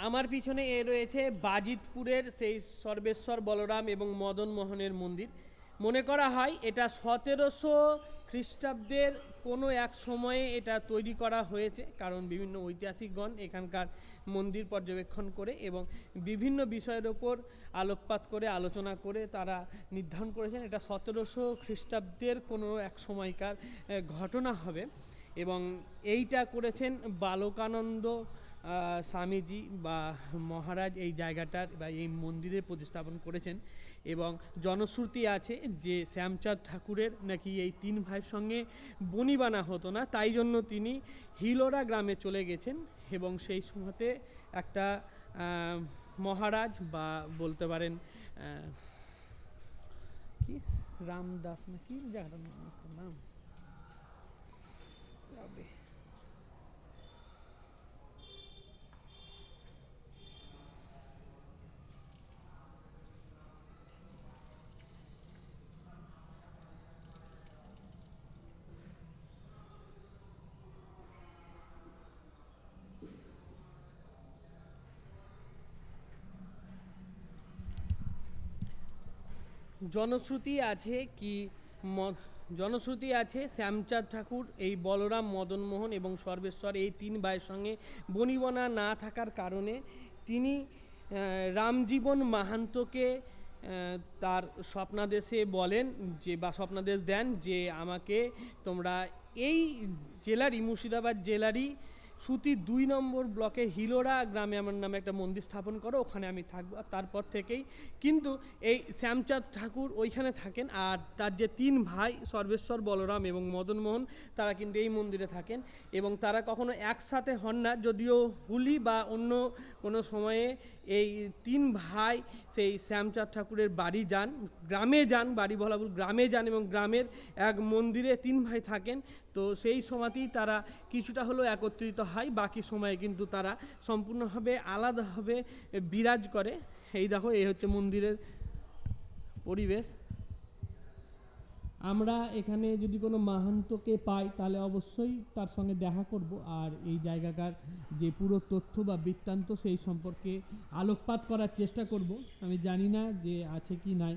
আমার পিছনে রয়েছে বাজিতপুরের সেই সর্বেশ্বর বলরাম এবং মদন মোহনের মন্দির। মনে করা হয় এটা 1700 খ্রিস্টাব্দের কোনো এক সময়ে এটা তৈরি করা হয়েছে, কারণ বিভিন্ন ঐতিহাসিকগণ এখানকার মন্দির পর্যবেক্ষণ করে এবং বিভিন্ন বিষয়ের ওপর আলোকপাত করে আলোচনা করে তারা নির্ধারণ করেছেন এটা 1700 খ্রিস্টাব্দের কোনো এক সময়কার ঘটনা হবে। এবং এইটা করেছেন বালকানন্দ স্বামীজি বা মহারাজ এই জায়গাটার বা এই মন্দিরের প্রতিস্থাপন করেছেন। এবং জনশ্রুতি আছে যে শ্যামচাঁদ ঠাকুরের নাকি এই তিন ভাইয়ের সঙ্গে বনিবানা হতো না, তাই জন্য তিনি হিলোরা গ্রামে চলে গেছেন এবং সেই সময়তে একটা মহারাজ বা বলতে পারেন কি রামদাস না কি জায়গাটার নাম জনশ্রুতি আছে কি জনশ্রুতি আছে শ্যামচাঁদ ঠাকুর এই বলরাম মদনমোহন এবং সর্বেশ্বর এই তিন ভাইয়ের সঙ্গে বনিবনা না থাকার কারণে তিনি রামজীবন মাহান্তকে তার স্বপ্নাদেশে বলেন যে বা স্বপ্নাদেশ দেন যে আমাকে তোমরা এই জেলারই মুর্শিদাবাদ জেলারই সুতি 2 নম্বর ব্লকে হিলোরা গ্রামে আমার নামে একটা মন্দির স্থাপন করো, ওখানে আমি থাকবো। আর তারপর থেকেই কিন্তু এই শ্যামচাঁদ ঠাকুর ওইখানে থাকেন আর তার যে 3 ভাই সর্বেশ্বর বলরাম এবং মদনমোহন তারা কিন্তু এই মন্দিরে থাকেন এবং তারা কখনো একসাথে হন না, যদিও হুলি বা অন্য কোনো সময়ে এই 3 ভাই সেই শ্যামচাঁদ ঠাকুরের বাড়ি যান, গ্রামে যান, বাড়ি বলা ভুল, গ্রামে যান এবং গ্রামের এক মন্দিরে 3 ভাই থাকেন। তো সেই সময়তেই তারা কিছুটা হলেও একত্রিত হয়, বাকি সময়ে কিন্তু তারা সম্পূর্ণভাবে আলাদাভাবে বিরাজ করে। এই দেখো, এই হচ্ছে মন্দিরের পরিবেশ। আমরা এখানে যদি কোনো মাহান্তকে পাই তাহলে অবশ্যই তার সঙ্গে দেখা করব আর এই জায়গাকার যে পুরো তথ্য বা বৃত্তান্ত সেই সম্পর্কে আলোকপাত করার চেষ্টা করব। আমি জানি না যে আছে কি নাই।